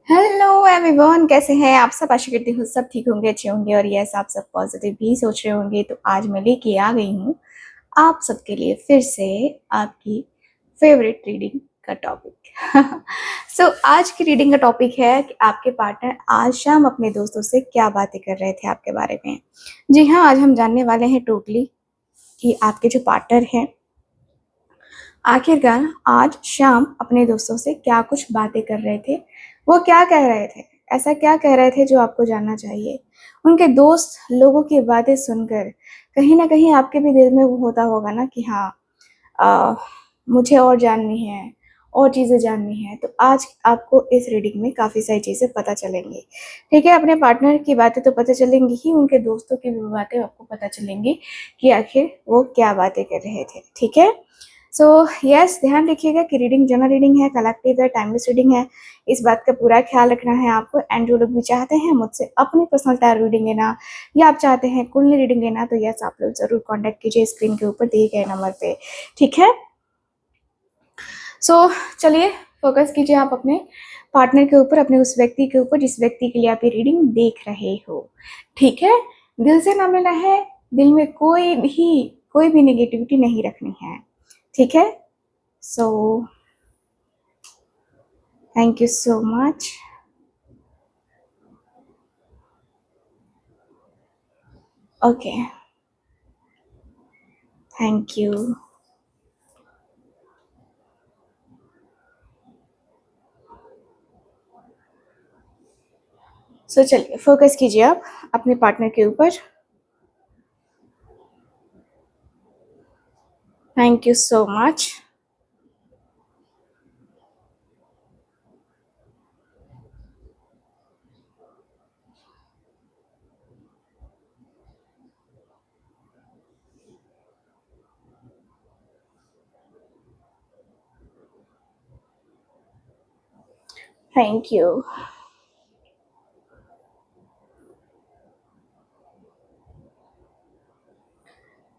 Hello everyone, कैसे हैं आप सब। आशा करती हूँ सब ठीक होंगे, अच्छे होंगे और यस आप सब पॉजिटिव भी सोच रहे होंगे। तो आज मैं लेके आ गई हूँ आप सबके लिए फिर से आपकी फेवरेट रीडिंग का टॉपिक। सो आज की रीडिंग का टॉपिक है कि आपके पार्टनर आज शाम अपने दोस्तों से क्या बातें कर रहे थे आपके बारे में। जी हाँ, आज हम जानने वाले हैं टोटली कि आपके जो पार्टनर हैं आखिरकार आज शाम अपने दोस्तों से क्या कुछ बातें कर रहे थे, वो क्या कह रहे थे, ऐसा क्या कह रहे थे जो आपको जानना चाहिए। उनके दोस्त लोगों की बातें सुनकर कहीं ना कहीं आपके भी दिल में वो होता होगा ना कि हाँ, आ, मुझे और जाननी है, और चीज़ें जाननी है। तो आज आपको इस रीडिंग में काफ़ी सारी चीज़ें पता चलेंगी। ठीक है, अपने पार्टनर की बातें तो पता चलेंगी ही, उनके दोस्तों की भी बातें आपको पता चलेंगी कि आखिर वो क्या बातें कर रहे थे। ठीक है, सो यस, ध्यान रखिएगा कि रीडिंग जनरल रीडिंग है, कलेक्टिव है, टाइमलेस रीडिंग है। इस बात का पूरा ख्याल रखना है आपको। एंड जो लोग भी चाहते हैं मुझसे अपनी पर्सनल टायर रीडिंग लेना या आप चाहते हैं कुंडली रीडिंग लेना, तो यस आप लोग जरूर कांटेक्ट कीजिए स्क्रीन के ऊपर दिए गए नंबर पे। ठीक है, सो चलिए फोकस कीजिए आप अपने पार्टनर के ऊपर, अपने उस व्यक्ति के ऊपर जिस व्यक्ति के लिए आप ये रीडिंग देख रहे हो। ठीक है, दिल से नाम लेना है, दिल में कोई भी नेगेटिविटी नहीं रखनी है। ठीक है, so thank you so much. Okay, thank you. So चलिए फोकस कीजिए आप अपने पार्टनर के ऊपर। Thank you so much. Thank you.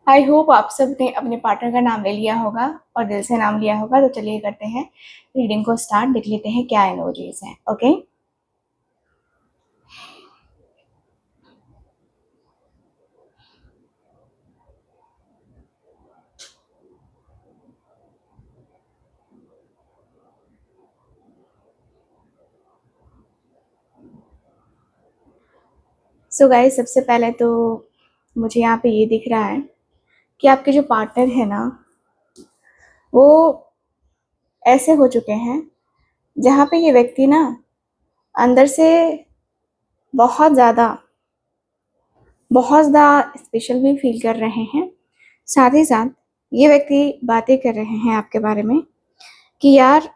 I hope आप सब ने अपने पार्टनर का नाम ले लिया होगा और दिल से नाम लिया होगा। तो चलिए करते हैं रीडिंग को स्टार्ट, देख लेते हैं क्या एनर्जीज हैं। ओके, सो गाइस सबसे पहले तो मुझे यहाँ पे ये दिख रहा है कि आपके जो पार्टनर है ना, वो ऐसे हो चुके हैं जहाँ पे ये व्यक्ति ना अंदर से बहुत ज़्यादा स्पेशल भी फील कर रहे हैं। साथ ही साथ ये व्यक्ति बातें कर रहे हैं आपके बारे में कि यार,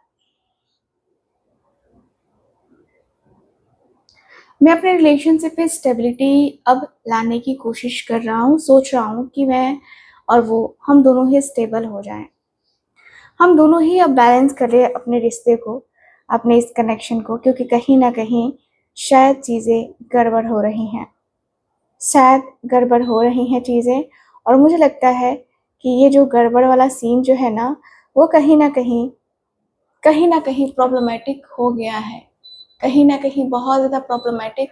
मैं अपने रिलेशनशिप में स्टेबिलिटी अब लाने की कोशिश कर रहा हूँ। सोच रहा हूँ कि मैं और वो, हम दोनों ही स्टेबल हो जाएं, हम दोनों ही अब बैलेंस कर रहे अपने रिश्ते को, अपने इस कनेक्शन को, क्योंकि कहीं ना कहीं शायद चीज़ें गड़बड़ हो रही हैं, शायद गड़बड़ हो रही हैं चीज़ें। और मुझे लगता है कि ये जो गड़बड़ वाला सीन जो है ना, वो कहीं ना कहीं प्रॉब्लमेटिक हो गया है, कहीं ना कहीं बहुत ज़्यादा प्रॉब्लमेटिक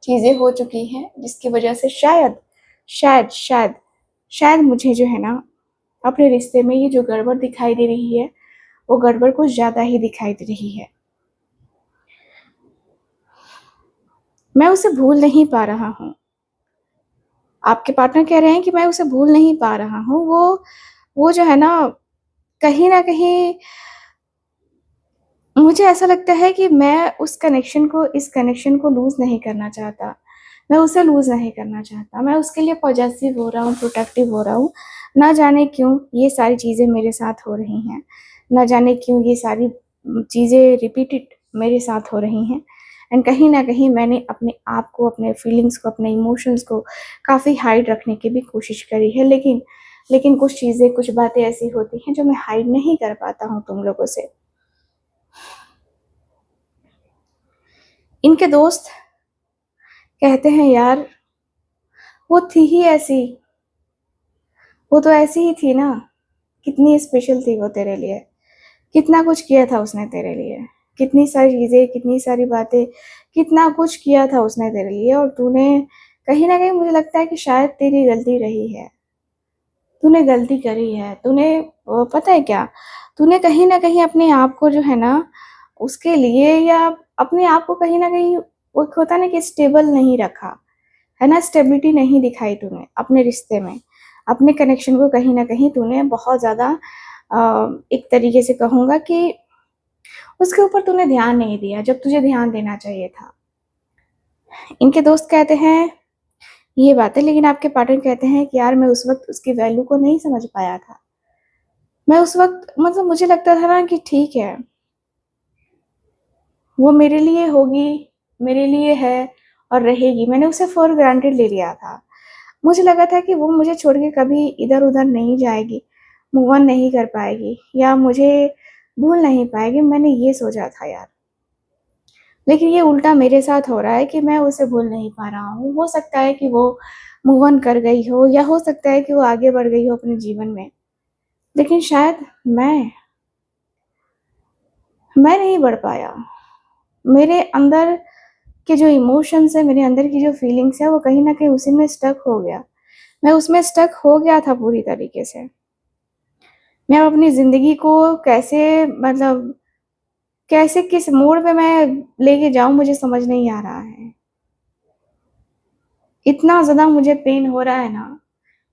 चीज़ें हो चुकी हैं, जिसकी वजह से शायद शायद शायद शायद मुझे जो है ना अपने रिश्ते में ये जो गड़बड़ दिखाई दे रही है, वो गड़बड़ कुछ ज़्यादा ही दिखाई दे रही है। मैं उसे भूल नहीं पा रहा हूँ। आपके पार्टनर कह रहे हैं कि मैं उसे भूल नहीं पा रहा हूँ। वो जो है ना, कहीं ना कहीं मुझे ऐसा लगता है कि मैं इस कनेक्शन को लूज़ नहीं करना चाहता। मैं उसे लूज़ नहीं करना चाहता। मैं उसके लिए पॉजेसिव हो रहा हूँ, प्रोटेक्टिव हो रहा हूँ। ना जाने क्यों ये सारी चीज़ें मेरे साथ हो रही हैं। ना जाने क्यों ये सारी चीज़ें रिपीटेड मेरे साथ हो रही हैं। एंड कहीं न कहीं मैंने अपने आप को, अपने फीलिंग्स को, अपने इमोशंस को काफ़ी हाइड रखने की भी कोशिश करी है। लेकिन कुछ चीज़ें, कुछ बातें ऐसी होती हैं जो मैं हाइड नहीं कर पाता हूँ तुम लोगों से। इनके दोस्त कहते हैं यार, वो थी ही ऐसी, वो तो ऐसी ही थी ना, कितनी स्पेशल थी वो तेरे लिए, कितना कुछ किया था उसने तेरे लिए, कितनी सारी चीज़ें, कितनी सारी बातें, कितना कुछ किया था उसने तेरे लिए, और तूने कहीं न कहीं, मुझे लगता है कि शायद तेरी गलती रही है। तूने गलती करी है। तूने पता है क्या? तूने कहीं न कहीं अपने आप को जो है ना, उसके लिए, या अपने आप को कहीं न कहीं, वो एक होता है ना कि स्टेबल नहीं रखा, है ना? स्टेबिलिटी नहीं दिखाई तूने अपने रिश्ते में। अपने कनेक्शन को कहीं न कहीं तूने बहुत ज़्यादा एक तरीके से कहूँगा कि उसके ऊपर तूने ध्यान नहीं दिया, जब तुझे ध्यान देना चाहिए था। इनके दोस्त कहते हैं ये बातें, लेकिन आपके पार्टनर कहते हैं कि यार मैं उस वक़्त उसकी वैल्यू को नहीं समझ पाया था। मैं उस वक़्त, मतलब मुझे लगता था ना कि ठीक है, वो मेरे लिए होगी, मेरे लिए है और रहेगी। मैंने उसे फॉर ग्रांटेड ले लिया था। मुझे लगा था कि वो मुझे छोड़ के कभी इधर-उधर नहीं जाएगी, मूव ऑन नहीं कर पाएगी या मुझे भूल नहीं पाएगी, मैंने ये सोचा था यार। लेकिन ये उल्टा मेरे साथ हो रहा है कि मैं उसे भूल नहीं पा रहा हूँ। हो सकता है कि वो मूव ऑन कर गई हो, या हो सकता है कि वो आगे बढ़ गई हो अपने जीवन में। लेकिन शायद मैं नहीं बढ़ पाया। मेरे अंदर के जो इमोशंस हैं, मेरे अंदर की जो फीलिंग्स हैं, वो कहीं न कहीं उसी में स्टक हो गया। मैं उसमें स्टक हो गया था पूरी तरीके से। मैं अब अपनी ज़िंदगी को कैसे, मतलब कैसे, किस मोड़ पे मैं लेके जाऊँ, मुझे समझ नहीं आ रहा है। इतना ज़्यादा मुझे पेन हो रहा है ना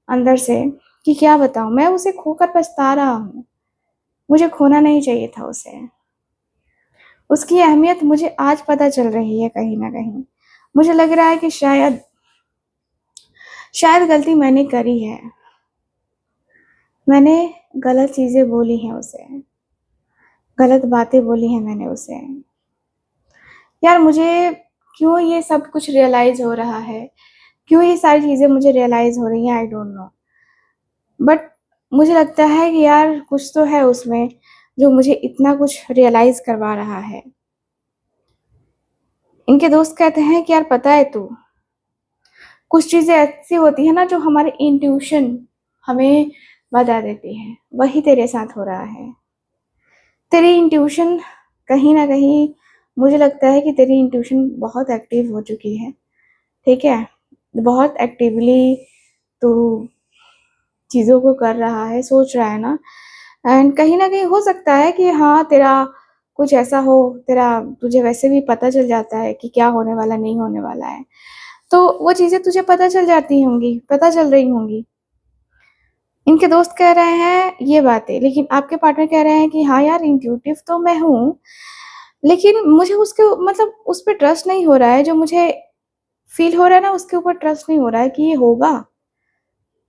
अंदर से, कि क्या बताऊँ। मैं उसे खोकर पछता रहा हूँ। मुझे खोना नहीं चाहिए था उसे। उसकी अहमियत मुझे आज पता चल रही है कहीं न कहीं। मुझे लग रहा है कि शायद शायद गलती मैंने करी है। मैंने गलत चीज़ें बोली हैं उसे, गलत बातें बोली हैं मैंने उसे। यार मुझे क्यों ये सब कुछ रियलाइज़ हो रहा है? क्यों ये सारी चीज़ें मुझे रियलाइज़ हो रही हैं, आई डोंट नो। बट मुझे लगता है कि यार कुछ तो है उसमें, जो मुझे इतना कुछ रियलाइज़ करवा रहा है। इनके दोस्त कहते हैं कि यार पता है तू, कुछ चीज़ें ऐसी होती हैं ना जो हमारे इंट्यूशन हमें बता देती हैं, वही तेरे साथ हो रहा है। तेरी इंट्यूशन कहीं न कहीं, मुझे लगता है कि तेरी इंट्यूशन बहुत एक्टिव हो चुकी है, ठीक है? बहुत एक्टिवली तू चीज़ों को कर रहा है, सोच रहा है ना, एंड कहीं न कहीं हो सकता है कि हाँ, तेरा कुछ ऐसा हो, तुझे वैसे भी पता चल जाता है कि क्या होने वाला, नहीं होने वाला है। तो वो चीज़ें तुझे पता चल जाती होंगी, पता चल रही होंगी। इनके दोस्त कह रहे हैं ये बातें, लेकिन आपके पार्टनर कह रहे हैं कि हाँ यार, इंट्यूटिव तो मैं हूँ, लेकिन मुझे उसके, मतलब उस पे ट्रस्ट नहीं हो रहा है, जो मुझे फ़ील हो रहा है ना, उसके ऊपर ट्रस्ट नहीं हो रहा है कि ये होगा,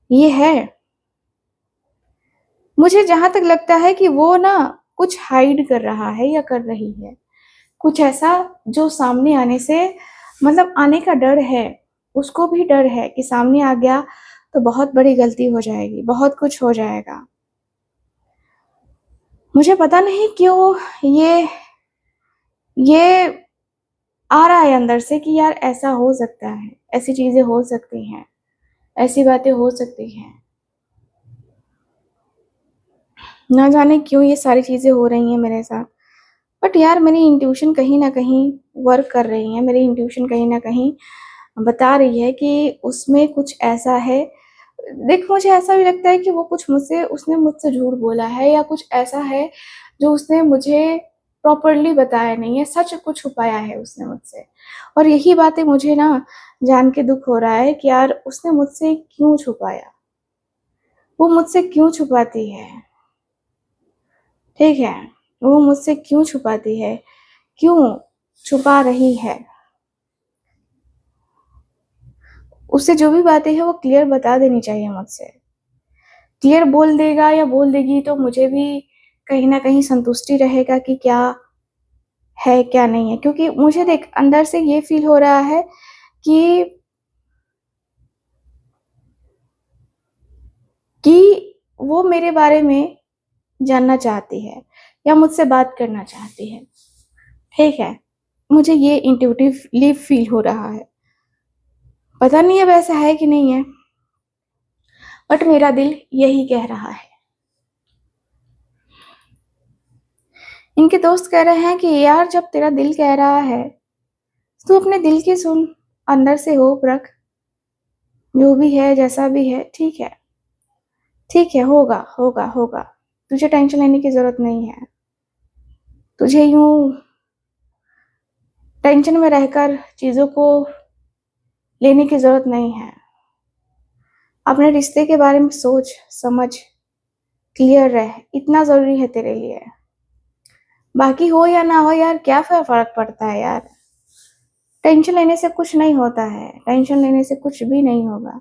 ये है। मुझे जहाँ तक लगता है कि वो ना कुछ हाइड कर रहा है या कर रही है। कुछ ऐसा जो सामने आने से, मतलब आने का डर है, उसको भी डर है कि सामने आ गया तो बहुत बड़ी गलती हो जाएगी, बहुत कुछ हो जाएगा। मुझे पता नहीं क्यों ये आ रहा है अंदर से कि यार ऐसा हो सकता है, ऐसी चीज़ें हो सकती हैं, ऐसी बातें हो सकती हैं। ना जाने क्यों ये सारी चीज़ें हो रही हैं मेरे साथ। बट यार मेरी इंट्यूशन कहीं न कहीं वर्क कर रही है, मेरी इंट्यूशन कहीं न कहीं बता रही है कि उसमें कुछ ऐसा है। देख, मुझे ऐसा भी लगता है कि वो कुछ उसने मुझसे झूठ बोला है, या कुछ ऐसा है जो उसने मुझे प्रॉपर्ली बताया नहीं है, सच कुछ छुपाया है उसने मुझसे। और यही बातें मुझे ना जान के दुःख हो रहा है कि यार उसने मुझसे क्यों छुपाया? वो मुझसे क्यों छुपाती है? ठीक है? वो मुझसे क्यों छुपाती है? क्यों छुपा रही है? उसे जो भी बातें हैं वो क्लियर बता देनी चाहिए मुझसे। क्लियर बोल देगा या बोल देगी तो मुझे भी कहीं न कहीं संतुष्टि रहेगा कि क्या है, क्या नहीं है। क्योंकि मुझे देख, अंदर से ये फ़ील हो रहा है कि वो मेरे बारे में जानना चाहती है या मुझसे बात करना चाहती है, ठीक है? मुझे ये इंट्यूटिवली फ़ील हो रहा है। पता नहीं अब ऐसा है कि नहीं है, बट मेरा दिल यही कह रहा है। इनके दोस्त कह रहे हैं कि यार जब तेरा दिल कह रहा है तो अपने दिल की सुन, अंदर से होप रख, जो भी है जैसा भी है ठीक है, ठीक है, होगा होगा होगा, तुझे टेंशन लेने की जरूरत नहीं है। तुझे यूं टेंशन में रहकर चीजों को लेने की जरूरत नहीं है। अपने रिश्ते के बारे में सोच समझ, क्लियर रह, इतना जरूरी है तेरे लिए। बाकी हो या ना हो यार, क्या फर्क पड़ता है यार। टेंशन लेने से कुछ नहीं होता है, टेंशन लेने से कुछ भी नहीं होगा।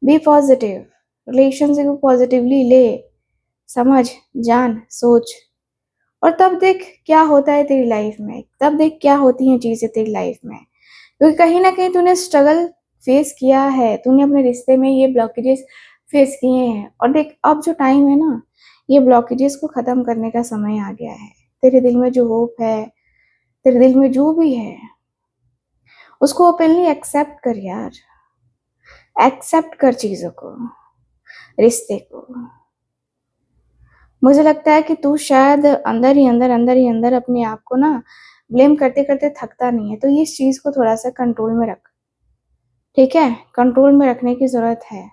बी पॉजिटिव, रिलेशनशिप को पॉजिटिवली ले, समझ, जान, सोच, और तब देख क्या होता है तेरी लाइफ में, तब देख क्या होती हैं चीजें तेरी लाइफ में। क्योंकि कहीं ना कहीं तूने स्ट्रगल फेस किया है, तूने अपने रिश्ते में ये ब्लॉकेजेस फेस किए हैं, और देख अब जो टाइम है ना, ये ब्लॉकेजेस को खत्म करने का समय आ गया है। तेरे दिल में जो होप है, तेरे दिल में जो भी है, उसको ओपनली एक्सेप्ट कर यार, एक्सेप्ट कर चीजों को, रिश्ते को। मुझे लगता है कि तू शायद अंदर ही अंदर अपने आप को ना ब्लेम करते करते थकता नहीं है, तो ये इस चीज को थोड़ा सा कंट्रोल में रख, ठीक है। कंट्रोल में रखने की जरूरत है,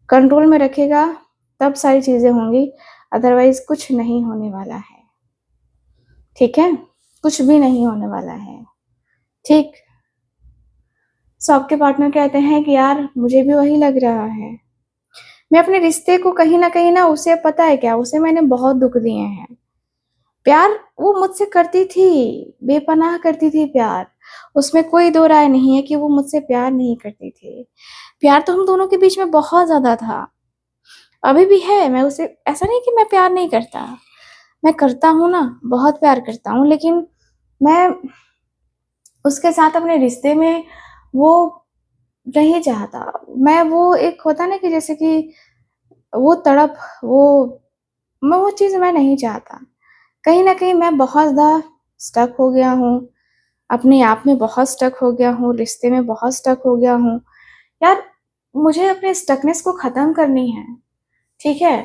कंट्रोल में रखेगा तब सारी चीजें होंगी, अदरवाइज कुछ नहीं होने वाला है, ठीक है, कुछ भी नहीं होने वाला है, ठीक। सबके पार्टनर कहते हैं कि यार मुझे भी वही लग रहा है, मैं अपने रिश्ते को कहीं ना उसे पता है क्या, उसे मैंने बहुत दुख दिए हैं। प्यार वो मुझसे करती थी, बेपनाह करती थी प्यार, उसमें कोई दो राय नहीं है कि वो मुझसे प्यार नहीं करती थी। प्यार तो हम दोनों के बीच में बहुत ज्यादा था, अभी भी है। मैं उसे, ऐसा नहीं कि मैं प्यार नहीं करता, मैं करता हूँ ना, बहुत प्यार करता हूँ, लेकिन मैं उसके साथ अपने रिश्ते में वो नहीं चाहता। मैं वो एक होता ना कि जैसे कि वो तड़प, वो मैं वो चीज मैं नहीं चाहता। कहीं ना कहीं मैं बहुत ज्यादा स्टक हो गया हूँ, अपने आप में बहुत स्टक हो गया हूँ, रिश्ते में बहुत स्टक हो गया हूँ यार। मुझे अपने स्टकनेस को खत्म करनी है, ठीक है।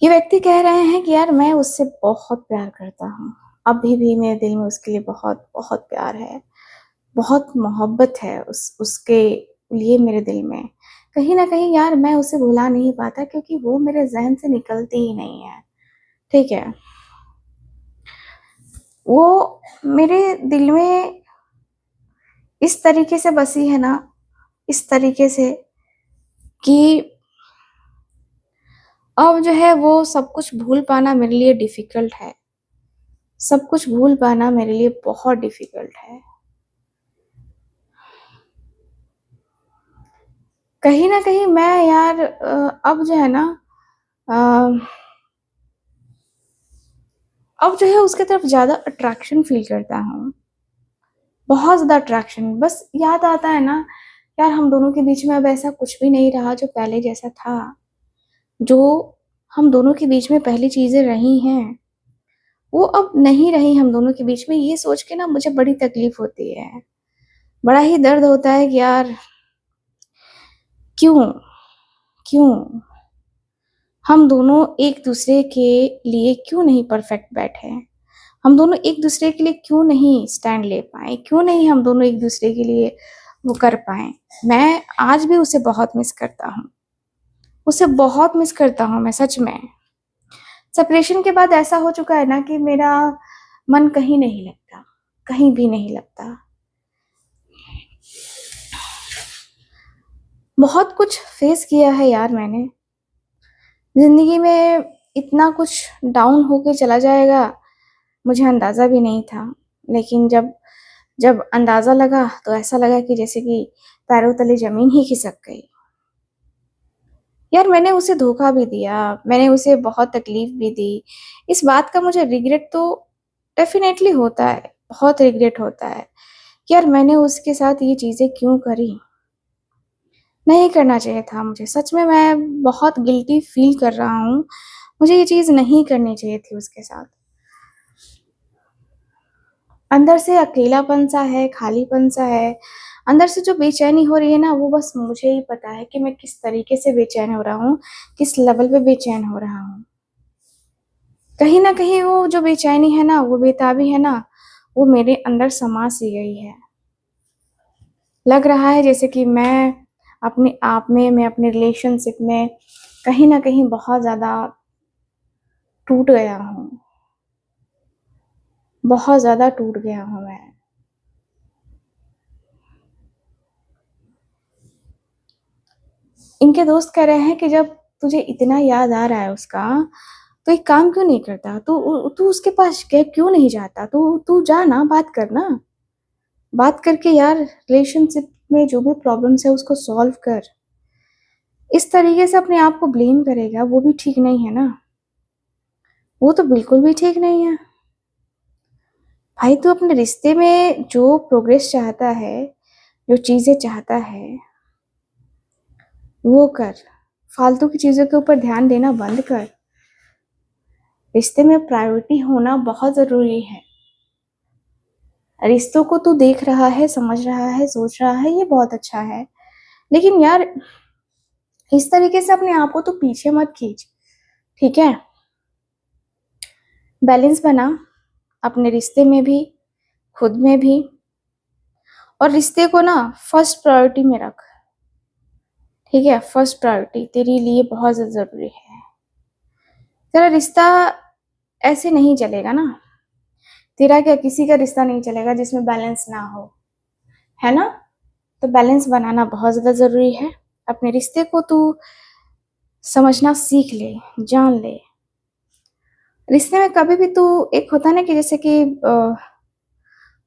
ये व्यक्ति कह रहे हैं कि यार मैं उससे बहुत प्यार करता हूँ, अभी भी मेरे दिल में उसके लिए बहुत बहुत प्यार है, बहुत मोहब्बत है उसके लिए मेरे दिल में। कहीं ना कहीं यार मैं उसे भुला नहीं पाता, क्योंकि वो मेरे जहन से निकलती ही नहीं है, ठीक है। वो मेरे दिल में इस तरीके से बसी है ना, इस तरीके से कि अब जो है वो सब कुछ भूल पाना मेरे लिए डिफिकल्ट है, सब कुछ भूल पाना मेरे लिए बहुत डिफिकल्ट है। कहीं ना कहीं मैं यार अब जो है ना, अ, अब जो है उसके तरफ ज्यादा अट्रैक्शन फील करता हूँ, बहुत ज्यादा अट्रैक्शन। बस याद आता है ना यार, हम दोनों के बीच में अब ऐसा कुछ भी नहीं रहा जो पहले जैसा था, जो हम दोनों के बीच में पहली चीजें रही हैं वो अब नहीं रही हम दोनों के बीच में। ये सोच के ना मुझे बड़ी तकलीफ होती है, बड़ा ही दर्द होता है कि यार क्यों, क्यों हम दोनों एक दूसरे के लिए क्यों नहीं परफेक्ट बैठे, हम दोनों एक दूसरे के लिए क्यों नहीं स्टैंड ले पाए, क्यों नहीं हम दोनों एक दूसरे के लिए वो कर पाए। मैं आज भी उसे बहुत मिस करता हूँ, उसे बहुत मिस करता हूँ मैं सच में। सेपरेशन के बाद ऐसा हो चुका है ना कि मेरा मन कहीं नहीं लगता, कहीं भी नहीं लगता। बहुत कुछ फेस किया है यार मैंने जिंदगी में, इतना कुछ डाउन होके चला जाएगा मुझे अंदाजा भी नहीं था। लेकिन जब जब अंदाजा लगा तो ऐसा लगा कि जैसे कि पैरों तले जमीन ही खिसक गई। यार मैंने उसे धोखा भी दिया, मैंने उसे बहुत तकलीफ भी दी। इस बात का मुझे रिग्रेट तो डेफिनेटली होता है, बहुत रिग्रेट होता है कि यार मैंने उसके साथ ये चीजें क्यों करी, नहीं करना चाहिए था मुझे। सच में मैं बहुत गिल्टी फील कर रहा हूँ, मुझे ये चीज नहीं करनी चाहिए थी उसके साथ। अंदर से अकेलापन सा है, खालीपन सा है, अंदर से जो बेचैनी हो रही है ना, वो बस मुझे ही पता है कि मैं किस तरीके से बेचैन हो रहा हूँ, किस लेवल पे बेचैन हो रहा हूँ। कहीं न कहीं वो जो बेचैनी है ना, वो बेताबी है ना, वो मेरे अंदर समा सी गई है। लग रहा है जैसे कि मैं अपने आप में, मैं अपने रिलेशनशिप में कहीं न कहीं बहुत ज़्यादा टूट गया हूँ। बहुत ज़्यादा टूट गया हूँ मैं। इनके दोस्त कह रहे हैं कि जब तुझे इतना याद आ रहा है उसका, तो एक काम क्यों नहीं करता? तू उसके पास क्यों नहीं जाता? तू तू जा ना, बात कर ना। बात करके यार रिलेशनशिप में जो भी प्रॉब्लम्स है उसको सॉल्व कर। इस तरीके से अपने आप को ब्लेम करेगा, वो भी ठीक नहीं है ना। वो तो बिल्कुल भी ठीक नहीं है। भाई तू अपने रिश्ते में जो प्रोग्रेस चाहता है, जो चीज़ें चाहता है, वो कर। फालतू की चीज़ों के ऊपर ध्यान देना बंद कर। रिश्ते में प्रायोरिटी होना बहुत ज़रूरी है। रिश्तों को तू देख रहा है, समझ रहा है, सोच रहा है, ये बहुत अच्छा है। लेकिन यार इस तरीके से अपने आप को तू पीछे मत खींच, ठीक है? बैलेंस बना अपने रिश्ते में भी, खुद में भी, और रिश्ते को ना फर्स्ट प्रायोरिटी में रख, ठीक है? फर्स्ट प्रायोरिटी तेरे लिए बहुत ज़्यादा ज़रूरी है। तेरा रिश्ता ऐसे नहीं चलेगा ना। तेरा क्या, किसी का रिश्ता नहीं चलेगा जिसमें बैलेंस ना हो, है ना? तो बैलेंस बनाना बहुत ज़्यादा ज़रूरी है। अपने रिश्ते को तू समझना सीख ले, जान ले। रिश्ते में कभी भी तू, एक होता है ना कि जैसे कि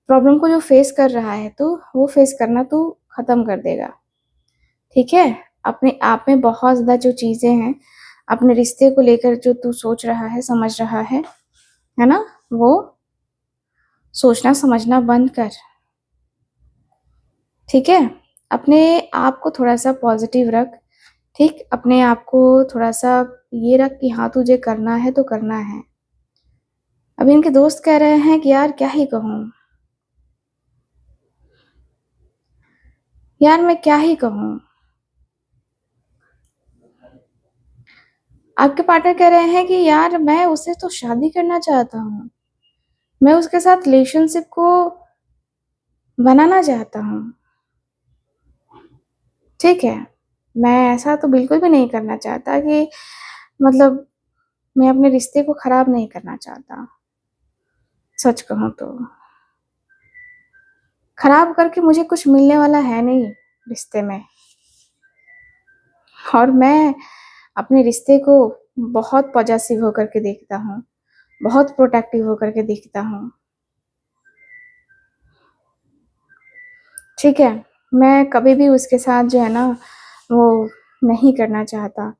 प्रॉब्लम को जो फेस कर रहा है तू, वो फेस करना तू खत्म कर देगा, ठीक है? अपने आप में बहुत ज़्यादा जो चीज़ें हैं, अपने रिश्ते को लेकर जो तू सोच रहा है, समझ रहा है ना? वो सोचना समझना बंद कर, ठीक है? अपने आप को थोड़ा-सा पॉज़िटिव रख, ठीक? अपने आप को थोड़ा-सा ये रख कि हाँ, तुझे करना है तो करना है। अभी इनके दोस्त कह रहे हैं कि यार क्या ही कहूँ? यार मैं क्या ही कहूँ? आपके पार्टनर कह रहे हैं कि यार मैं उससे तो शादी करना चाहता हूँ। मैं उसके साथ रिलेशनशिप को बनाना चाहता हूँ, ठीक है? मैं ऐसा तो बिल्कुल भी नहीं करना चाहता कि मतलब मैं अपने रिश्ते को खराब नहीं करना चाहता, सच कहूँ तो। खराब करके मुझे कुछ मिलने वाला है नहीं रिश्ते में, और मैं अपने रिश्ते को बहुत पॉजेसिव होकर के देखता हूँ, बहुत प्रोटेक्टिव होकर के देखता हूँ, ठीक है? मैं कभी भी उसके साथ जो है ना, वो नहीं करना चाहता,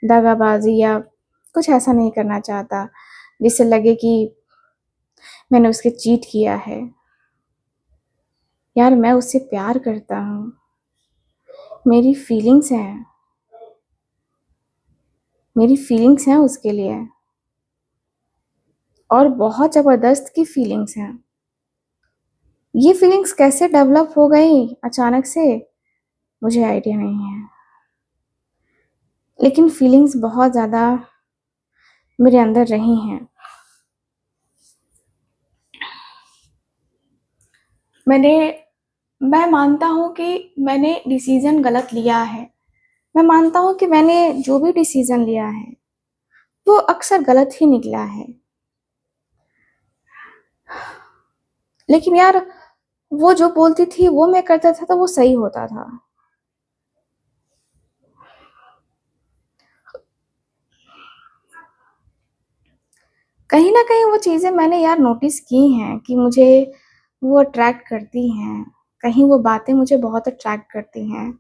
दगाबाजी या कुछ ऐसा नहीं करना चाहता, जिससे लगे कि मैंने उसके चीट किया है। यार मैं उससे प्यार करता हूँ, मेरी फीलिंग्स हैं, मेरी फीलिंग्स हैं उसके लिए, और बहुत ज़बरदस्त की फीलिंग्स हैं। ये फीलिंग्स कैसे डेवलप हो गई अचानक से, मुझे आइडिया नहीं है। लेकिन फीलिंग्स बहुत ज़्यादा मेरे अंदर रही हैं। मैंने मैं मानता हूँ कि मैंने डिसीज़न गलत लिया है। मैं मानता हूँ कि मैंने जो भी डिसीज़न लिया है, वो अक्सर गलत ही निकला है। लेकिन यार वो जो बोलती थी, वो मैं करता था तो वो सही होता था। कहीं न कहीं वो चीज़ें मैंने यार नोटिस की हैं कि मुझे वो अट्रैक्ट करती हैं। कहीं वो बातें मुझे बहुत अट्रैक्ट करती हैं।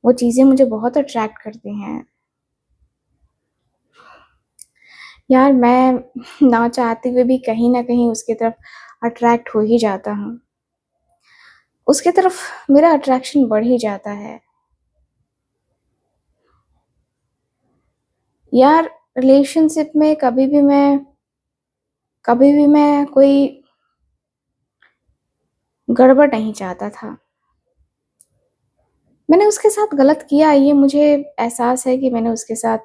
वो चीज़ें मुझे बहुत अट्रैक्ट करती हैं। यार मैं ना चाहते हुए भी कहीं न कहीं उसकी तरफ अट्रैक्ट हो ही जाता हूँ। उसकी तरफ मेरा अट्रैक्शन बढ़ ही जाता है। यार रिलेशनशिप में कभी भी मैं कोई गड़बड़ नहीं चाहता था। मैंने उसके साथ गलत किया, ये मुझे एहसास है कि मैंने उसके साथ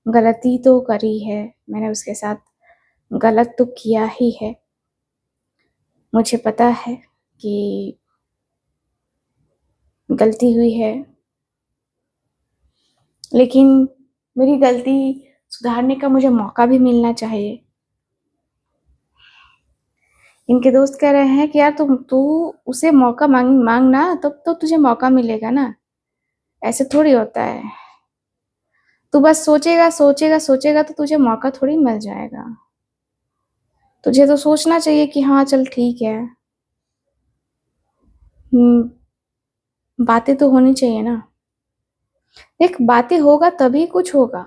गलती तो करी है। मैंने उसके साथ गलत तो किया ही है, मुझे पता है कि गलती हुई है, लेकिन मेरी गलती सुधारने का मुझे मौका भी मिलना चाहिए। इनके दोस्त कह रहे हैं कि यार तू उसे मौका मांगना, तब तो तुझे मौका मिलेगा ना, ऐसे थोड़ी होता है। तू बस सोचेगा सोचेगा सोचेगा तो तुझे मौका थोड़ी मिल जाएगा। तुझे तो सोचना चाहिए कि हाँ चल ठीक है, बातें तो होनी चाहिए ना। देख, बातें होगा तभी कुछ होगा,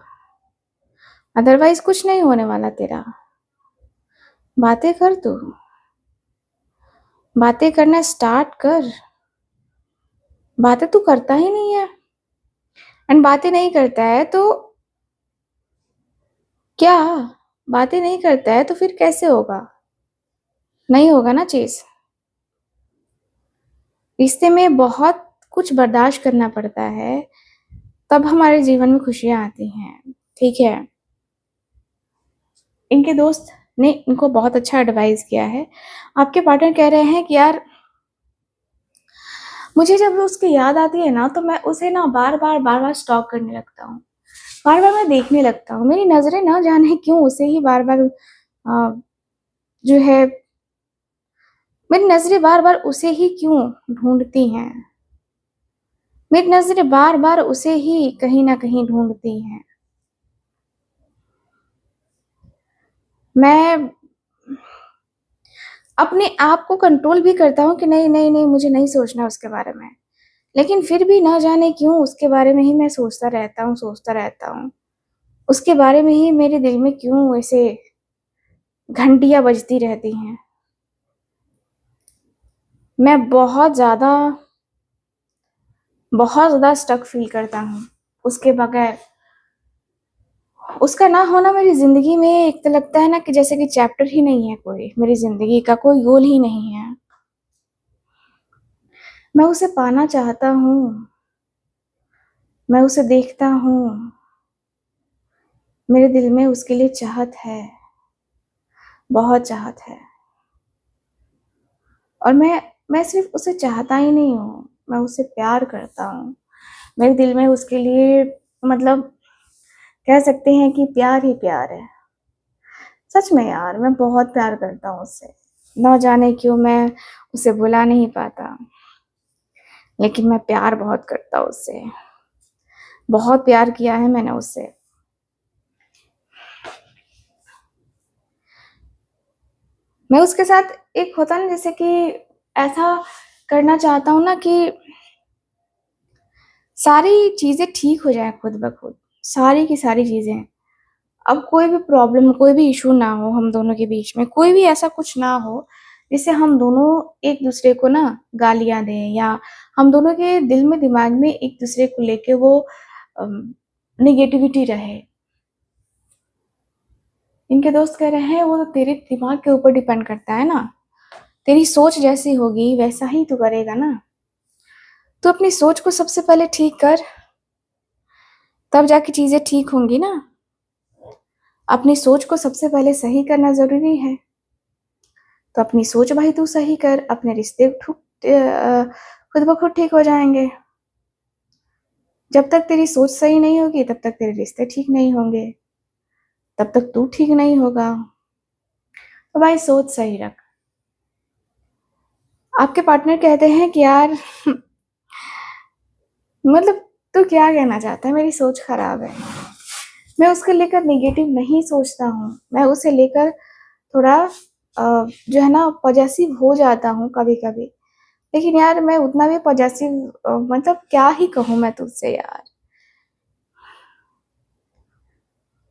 अदरवाइज कुछ नहीं होने वाला तेरा। बातें कर, तू बातें करना स्टार्ट कर। बातें तू करता ही नहीं है, एंड बातें नहीं करता है तो क्या, बातें नहीं करता है तो फिर कैसे होगा? नहीं होगा ना चीज। रिश्ते में बहुत कुछ बर्दाश्त करना पड़ता है, तब हमारे जीवन में खुशियां आती हैं, ठीक है। इनके दोस्त ने इनको बहुत अच्छा एडवाइस किया है। आपके पार्टनर कह रहे हैं कि यार मुझे जब उसकी याद आती है ना, तो मैं उसे ना बार बार स्टॉक करने लगता हूँ, बार बार मैं देखने लगता हूँ। मेरी नजरें ना जाने क्यों उसे ही बार बार जो है, मेरी नजरें बार बार उसे ही क्यों ढूंढती हैं। मेरी नजरें बार बार उसे ही कहीं ना कहीं ढूंढती हैं। मैं अपने आप को कंट्रोल भी करता हूँ कि नहीं नहीं नहीं, मुझे नहीं सोचना उसके बारे में, लेकिन फिर भी ना जाने क्यों उसके बारे में ही मैं सोचता रहता हूँ। उसके बारे में ही मेरे दिल में क्यों ऐसे घंटियां बजती रहती हैं। मैं बहुत ज्यादा स्टक फील करता हूँ उसके बगैर। उसका ना होना मेरी जिंदगी में एक तो लगता है ना कि जैसे कि चैप्टर ही नहीं है, कोई मेरी जिंदगी का कोई गोल ही नहीं है। मैं उसे पाना चाहता हूँ, मैं उसे देखता हूँ, मेरे दिल में उसके लिए चाहत है, बहुत चाहत है। और मैं सिर्फ उसे चाहता ही नहीं हूँ, मैं उसे प्यार करता हूँ। मेरे दिल में उसके लिए, मतलब कह सकते हैं कि प्यार ही प्यार है। सच में यार, मैं बहुत प्यार करता हूँ उससे, न जाने क्यों मैं उसे बुला नहीं पाता, लेकिन मैं प्यार बहुत करता हूँ उससे। बहुत प्यार किया है मैंने उससे। मैं उसके साथ एक होता ना, जैसे कि ऐसा करना चाहता हूँ ना कि सारी चीजें ठीक हो जाए खुद ब खुद, सारी की सारी चीजें। अब कोई भी प्रॉब्लम, कोई भी इशू ना हो हम दोनों के बीच में, कोई भी ऐसा कुछ ना हो जिससे हम दोनों एक दूसरे को ना गालियां दें, या हम दोनों के दिल में दिमाग में एक दूसरे को लेके वो निगेटिविटी रहे। इनके दोस्त कह रहे हैं वो तो तेरे दिमाग के ऊपर डिपेंड करता है ना, तेरी सोच जैसी होगी वैसा ही तू करेगा ना। तो अपनी सोच को सबसे पहले ठीक कर, तब जाके चीजें ठीक होंगी ना। अपनी सोच को सबसे पहले सही करना जरूरी है। तो अपनी सोच भाई तू सही कर, अपने रिश्ते खुद ब खुद ठीक हो जाएंगे। जब तक तेरी सोच सही नहीं होगी तब तक तेरे रिश्ते ठीक नहीं होंगे, तब तक तू ठीक नहीं होगा। तो भाई सोच सही रख। आपके पार्टनर कहते हैं कि यार मतलब तू क्या कहना चाहता है, मेरी सोच खराब है। मैं उसको लेकर निगेटिव नहीं सोचता हूँ, मैं उसे लेकर थोड़ा जो है ना पॉजेसिव हो जाता हूँ कभी कभी। लेकिन यार मैं उतना भी पॉजेसिव, मतलब क्या ही कहूँ मैं तुझसे यार।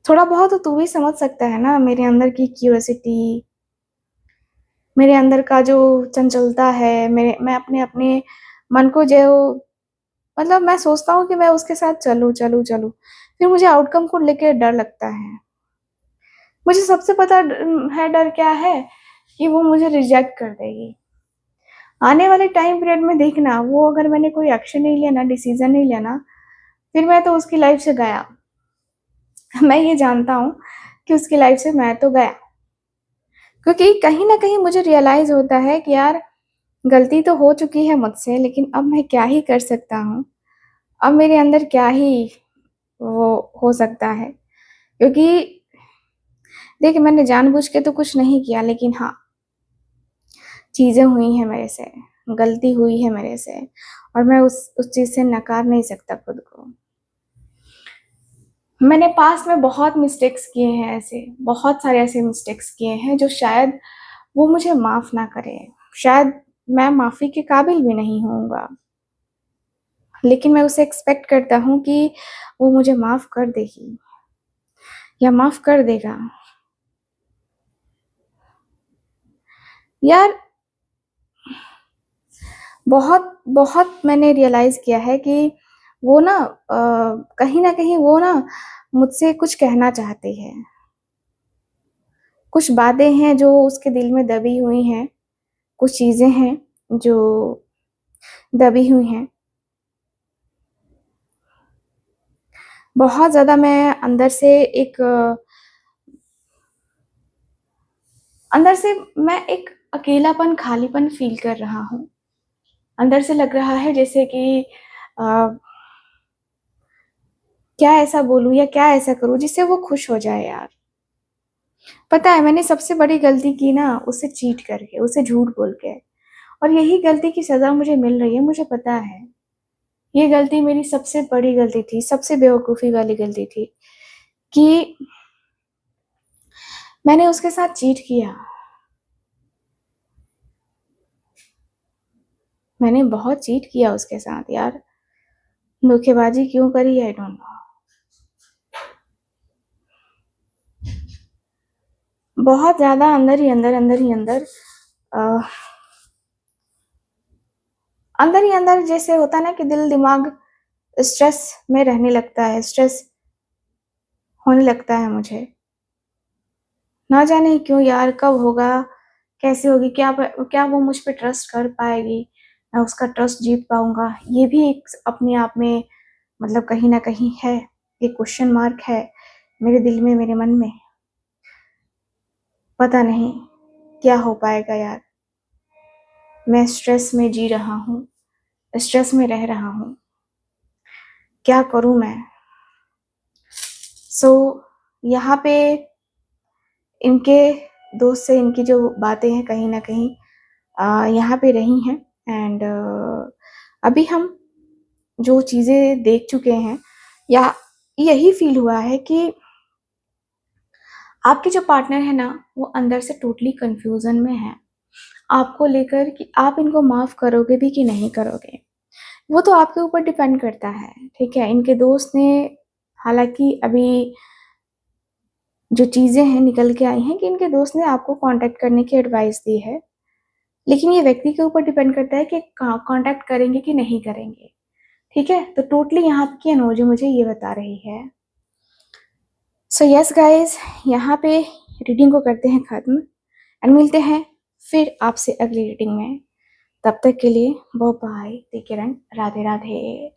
थोड़ा बहुत तो तू भी समझ सकता है ना, मेरे अंदर की क्यूरियोसिटी, मेरे अंदर का जो चंचलता है, मेरे मैं अपने अपने मन को जो, मतलब मैं सोचता हूँ कि मैं उसके साथ चलूं चलूं चलूं, फिर मुझे आउटकम को लेकर डर लगता है। मुझे सबसे पता है डर क्या है, कि वो मुझे रिजेक्ट कर देगी। आने वाले टाइम पीरियड में देखना, वो अगर मैंने कोई एक्शन नहीं लिया ना, डिसीजन नहीं लिया ना, फिर मैं तो उसकी लाइफ से गया। मैं ये जानता हूँ कि उसकी लाइफ से मैं तो गया। क्योंकि कहीं न कहीं मुझे रियलाइज़ होता है कि यार गलती तो हो चुकी है मुझसे, लेकिन अब मैं क्या ही कर सकता हूँ? अब मेरे अंदर क्या ही वो हो सकता है? क्योंकि देखिए, मैंने जानबूझ के तो कुछ नहीं किया, लेकिन हाँ, चीज़ें हुई हैं मेरे से, गलती हुई है मेरे से और मैं उस चीज़ से नकार नहीं सकता खुद को। मैंने पास्ट में बहुत मिस्टेक्स किए हैं ऐसे, बहुत सारे ऐसे मिस्टेक्स किए हैं जो शायद वो मुझे माफ़ ना करें। शायद मैं माफ़ी के काबिल भी नहीं होऊँगा, लेकिन मैं उसे एक्सपेक्ट करता हूँ कि वो मुझे माफ़ कर देगी या माफ़ कर देगा। यार बहुत मैंने रियलाइज़ किया है कि वो ना कहीं न कहीं वो ना मुझसे कुछ कहना चाहती है। कुछ बातें हैं जो उसके दिल में दबी हुई हैं, कुछ चीज़ें हैं जो दबी हुई हैं। बहुत ज़्यादा मैं अंदर से मैं एक अकेलापन, खालीपन फ़ील कर रहा हूँ। अंदर से लग रहा है जैसे कि अ, क्या ऐसा बोलूँ या क्या ऐसा करूँ जिससे वो खुश हो जाए यार। पता है मैंने सबसे बड़ी गलती की ना उससे चीट करके, उसे झूठ बोल के और यही गलती की सज़ा मुझे मिल रही है, मुझे पता है। ये गलती मेरी सबसे बड़ी गलती थी, सबसे बेवकूफ़ी वाली गलती थी कि मैंने उसके साथ चीट किया। मैंने बहुत चीट किया उसके साथ यार। धोखेबाज़ी क्यों करी आई डोंट नो। बहुत ज़्यादा अ, अंदर ही अंदर जैसे होता है ना कि दिल-दिमाग स्ट्रेस में रहने लगता है, स्ट्रेस होने लगता है मुझे। ना जाने क्यों यार, कब होगा, कैसे होगी, क्या वो मुझ पे ट्रस्ट कर पाएगी, मैं उसका ट्रस्ट जीत पाऊँगा? ये भी एक अपने आप में मतलब कहीं न कहीं है, एक क्वेश्चन मार्क है मेरे दिल में, मेरे मन में। पता नहीं क्या हो पाएगा यार। मैं स्ट्रेस में जी रहा हूँ, स्ट्रेस में रह रहा हूँ। क्या करूँ मैं? सो यहाँ पे इनके दोस्त से इनकी जो बातें हैं कहीं न कहीं यहाँ पे रही हैं एंड अभी हम जो चीज़ें देख चुके हैं या यही फ़ील हुआ है कि आपके जो पार्टनर है ना, वो अंदर से टोटली कन्फ्यूज़न में है, आपको लेकर कि आप इनको माफ़ करोगे भी कि नहीं करोगे। वो तो आपके ऊपर डिपेंड करता है, ठीक है? इनके दोस्त ने हालाँकि अभी जो चीज़ें हैं निकल के आई हैं कि इनके दोस्त ने आपको कॉन्टैक्ट करने की एडवाइस दी है, लेकिन ये व्यक्ति के ऊपर डिपेंड करता है कि कॉन्टैक्ट करेंगे कि नहीं करेंगे, ठीक है? तो टोटली यहाँ की एनर्जी मुझे ये बता रही है। सो यस गाइज़, यहाँ पे रीडिंग को करते हैं ख़त्म एंड मिलते हैं फिर आपसे अगली रीडिंग में। तब तक के लिए bye bye, take care and Radhe Radhe.